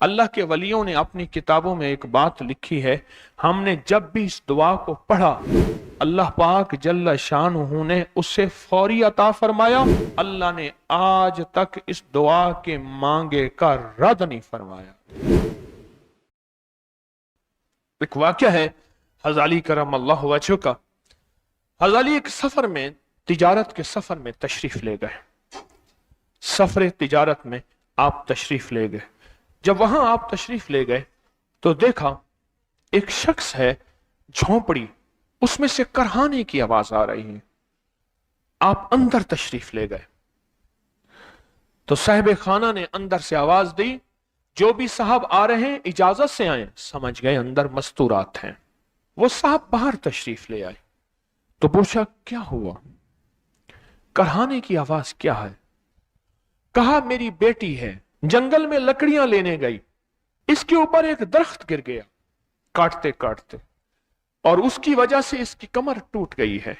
अल्लाह के वलियों ने अपनी किताबों में एक बात लिखी है, हमने जब भी इस दुआ को पढ़ा अल्लाह पाक जल्ल शानुहु ने उससे फौरी अता फरमाया। अल्लाह ने आज तक इस दुआ के मांगे का रद्द नहीं फरमाया। एक वाक़या है हज़रत अली करम अल्लाह वजहू का। हज़रत अली एक सफर में, तिजारत के सफर में तशरीफ ले गए। सफर तिजारत में आप तशरीफ ले गए। जब वहां आप तशरीफ ले गए तो देखा एक शख्स है, झोंपड़ी, उसमें से करहाने की आवाज आ रही है। आप अंदर तशरीफ ले गए तो साहिब खाना ने अंदर से आवाज दी, जो भी साहब आ रहे हैं इजाजत से आए। समझ गए अंदर मस्तूरात हैं। वो साहब बाहर तशरीफ ले आए तो पूछा क्या हुआ, करहाने की आवाज क्या है? कहा मेरी बेटी है, जंगल में लकड़ियां लेने गई, इसके ऊपर एक दरख्त गिर गया काटते काटते, और उसकी वजह से इसकी कमर टूट गई है।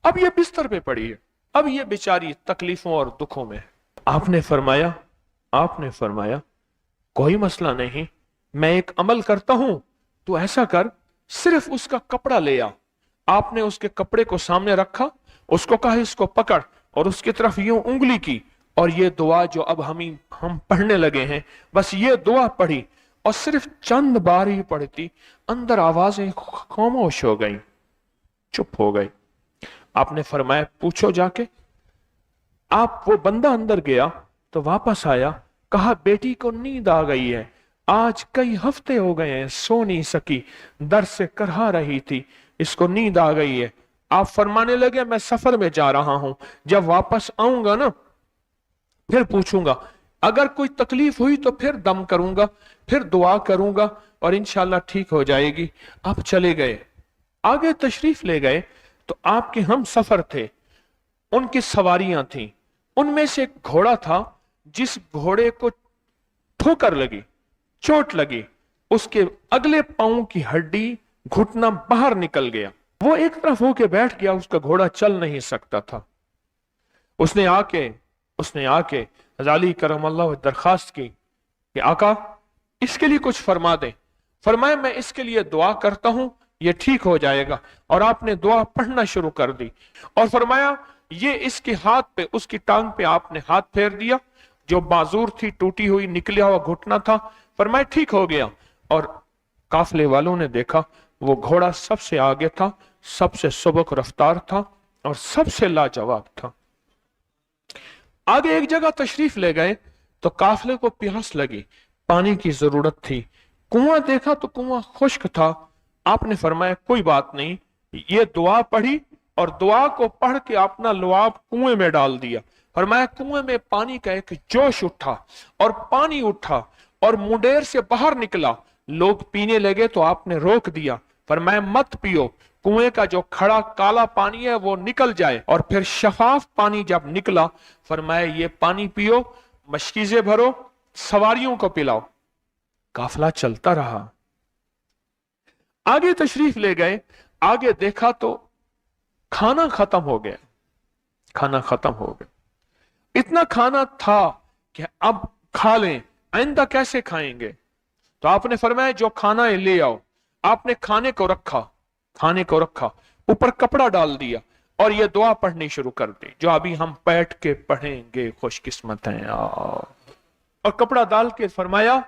अब ये बिस्तर पे पड़ी है, अब ये बेचारी तकलीफों और दुखों में है। आपने फरमाया कोई मसला नहीं, मैं एक अमल करता हूं, तू ऐसा कर, सिर्फ उसका कपड़ा ले आ। आपने उसके कपड़े को सामने रखा, उसको कहा इसको पकड़, और उसकी तरफ यूं उंगली की, और ये दुआ जो अब हम पढ़ने लगे हैं, बस ये दुआ पढ़ी, और सिर्फ चंद बार ही पढ़ती, अंदर आवाजें खामोश हो गई, चुप हो गई। आपने फरमाया पूछो जाके। आप वो बंदा अंदर गया तो वापस आया, कहा बेटी को नींद आ गई है, आज कई हफ्ते हो गए हैं, सो नहीं सकी, दर से करहा रही थी, इसको नींद आ गई है। आप फरमाने लगे मैं सफर में जा रहा हूं, जब वापस आऊंगा ना फिर पूछूंगा, अगर कोई तकलीफ हुई तो फिर दम करूंगा, फिर दुआ करूंगा और इंशाल्लाह ठीक हो जाएगी। आप चले गए, आगे तशरीफ ले गए तो आपके हम सफर थे, उनकी सवारियां थीं, उनमें से एक घोड़ा था, जिस घोड़े को ठोकर लगी, चोट लगी, उसके अगले पांव की हड्डी, घुटना बाहर निकल गया। वो एक तरफ होके बैठ गया, उसका घोड़ा चल नहीं सकता था। उसने आके हज़रत अली करमल्लाहु दरखास्त की कि आका इसके लिए कुछ फरमा दें। फरमाया मैं इसके लिए दुआ करता हूं, ये ठीक हो जाएगा। और आपने दुआ पढ़ना शुरू कर दी और फरमाया ये इसके हाथ पे, उसकी टांग पे आपने हाथ फेर दिया, जो बाजूर थी, टूटी हुई, निकला हुआ घुटना था, फरमाया ठीक हो गया। और काफले वालों ने देखा वो घोड़ा सबसे आगे था, सबसे सबक रफ्तार था और सबसे लाजवाब था। आगे एक जगह तशरीफ ले गए तो काफले को प्यास लगी, पानी की जरूरत थी। कुआं देखा तो कुआं खुश्क था। आपने फरमाया कोई बात नहीं, ये दुआ पढ़ी और दुआ को पढ़ के अपना लुआब कुएं में डाल दिया। फरमाया कुएं में पानी का एक जोश उठा और पानी उठा और मुंडेर से बाहर निकला। लोग पीने लगे तो आपने रोक दिया, फरमाया मत पियो, कुएं का जो खड़ा काला पानी है वो निकल जाए। और फिर शफाफ पानी जब निकला, फरमाया ये पानी पियो, मशकीजे भरो, सवारियों को पिलाओ। काफला चलता रहा, आगे तशरीफ ले गए, आगे देखा तो खाना खत्म हो गया। इतना खाना था कि अब खा लें, आइंदा कैसे खाएंगे? तो आपने फरमाया जो खाना है ले आओ। आपने खाने को रखा, ऊपर कपड़ा डाल दिया और ये दुआ पढ़नी शुरू कर दी, जो अभी हम बैठ के पढ़ेंगे, खुशकिस्मत हैं। और कपड़ा डाल के फरमाया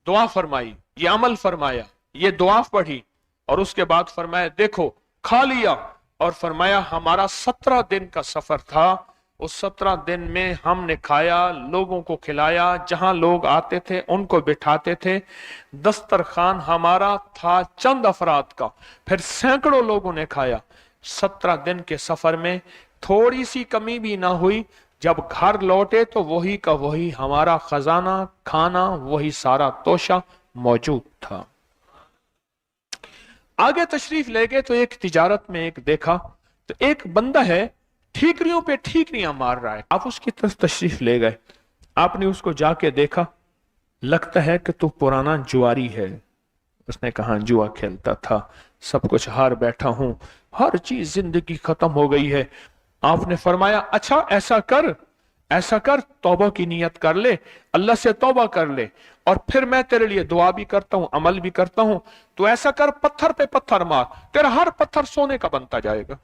दुआ फरमाई, ये अमल फरमाया, ये दुआ पढ़ी और उसके बाद फरमाया देखो खा लिया। और फरमाया हमारा 17 दिन का सफर था, उस 17 दिन में हमने खाया, लोगों को खिलाया, जहां लोग आते थे उनको बिठाते थे। दस्तरखान हमारा था चंद अफराद का, फिर सैकड़ों लोगों ने खाया। 17 दिन के सफर में थोड़ी सी कमी भी ना हुई। जब घर लौटे तो वही का वही हमारा खजाना, खाना, वही सारा तोशा मौजूद था। आगे तशरीफ ले गए तो एक तिजारत में एक देखा तो एक बंदा है, ठीकरियों पे ठीकरियां मार रहा है। आप उसकी तरफ तशरीफ ले गए, आपने उसको जाके देखा, लगता है कि तू पुराना जुआरी है। उसने कहा जुआ खेलता था, सब कुछ हार बैठा हूं, हर चीज जिंदगी खत्म हो गई है। आपने फरमाया अच्छा ऐसा कर, तौबा की नियत कर ले, अल्लाह से तौबा कर ले और फिर मैं तेरे लिए दुआ भी करता हूं, अमल भी करता हूं। तो ऐसा कर, पत्थर पे पत्थर मार, तेरा हर पत्थर सोने का बनता जाएगा।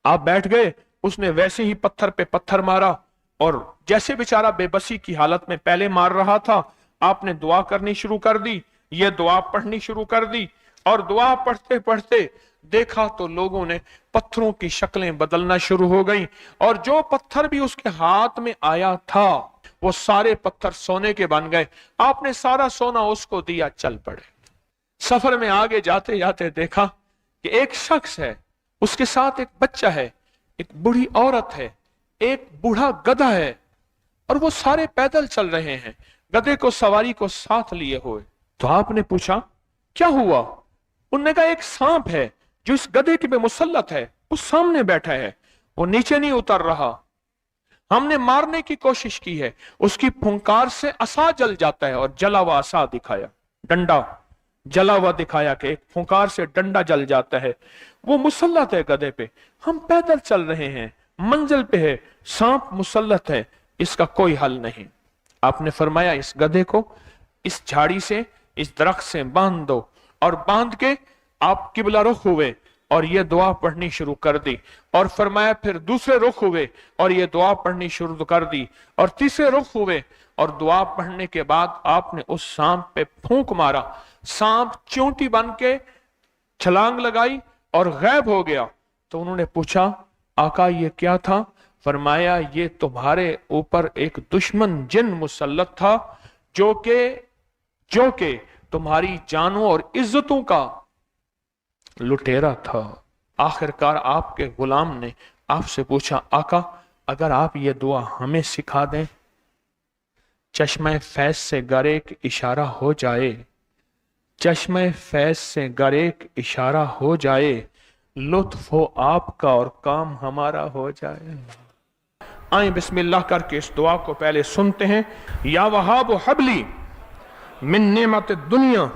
आप बैठ गए, उसने वैसे ही पत्थर पे पत्थर मारा, और जैसे बेचारा बेबसी की हालत में पहले मार रहा था, आपने दुआ करनी शुरू कर दी, ये दुआ पढ़नी शुरू कर दी। और दुआ पढ़ते पढ़ते देखा तो लोगों ने पत्थरों की शक्लें बदलना शुरू हो गई, और जो पत्थर भी उसके हाथ में आया था वो सारे पत्थर सोने के बन गए। आपने सारा सोना उसको दिया, चल पड़े। सफर में आगे जाते जाते देखा कि एक शख्स है, उसके साथ एक बच्चा है, एक बूढ़ी औरत है, एक बूढ़ा गधा है, और वो सारे पैदल चल रहे हैं, गधे को सवारी को साथ लिए हुए। तो आपने पूछा क्या हुआ? उन्होंने कहा एक सांप है जो इस गधे के पे मुसल्लत है, उस सामने बैठा है, वो नीचे नहीं उतर रहा। हमने मारने की कोशिश की है, उसकी फुंकार से असा जल जाता है, और जला हुआ असा दिखाया, डंडा जला हुआ दिखाया कि एक फुंकार से डंडा जल जाता है। वो मुसल्लत है गधे पे, हम पैदल चल रहे हैं, मंजिल पे है, सांप मुसल्लत है, इसका कोई हल नहीं। आपने फरमाया इस गधे को इस झाड़ी से, इस दरख्त से बांध दो, और बांध के आप किबला रुख हुए और ये दुआ पढ़नी शुरू कर दी। और फरमाया फिर दूसरे रुख हुए और ये दुआ पढ़नी शुरू कर दी, और तीसरे रुख हुए, और दुआ पढ़ने के बाद आपने उस सांप पे फूंक मारा। सांप चोंटी बन के छलांग लगाई और गायब हो गया। तो उन्होंने पूछा आका ये क्या था? फरमाया ये तुम्हारे ऊपर एक दुश्मन जिन मुसल्लत था, जो के तुम्हारी जानों और इज्जतों का लुटेरा था। आखिरकार आपके गुलाम ने आपसे पूछा आका अगर आप ये दुआ हमें सिखा दें, चश्मे फैज से गरेक इशारा हो जाए, चश्मे फैज से गरेक इशारा हो जाए, लुत्फ हो आपका और काम हमारा हो जाए। आए बिस्मिल्लाह करके इस दुआ को पहले सुनते हैं। या वहाब हबली मिन नेमत दुनिया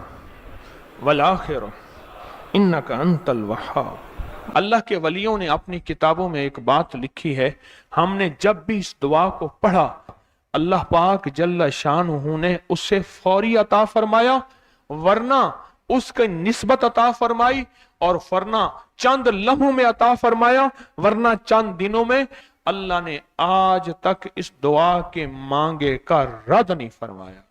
वल आखिरा इन्नका अंतल वहाब। अल्लाह के वलियों ने अपनी किताबों में एक बात लिखी है, हमने जब भी इस दुआ को पढ़ा अल्लाह पाक जल्ल शानहू ने उससे फौरी अता फरमाया, वरना उसके निस्बत अता फरमाई, और वरना चंद लम्हों में अता फरमाया, वरना चंद दिनों में। अल्लाह ने आज तक इस दुआ के मांगे का रद्द नहीं फरमाया।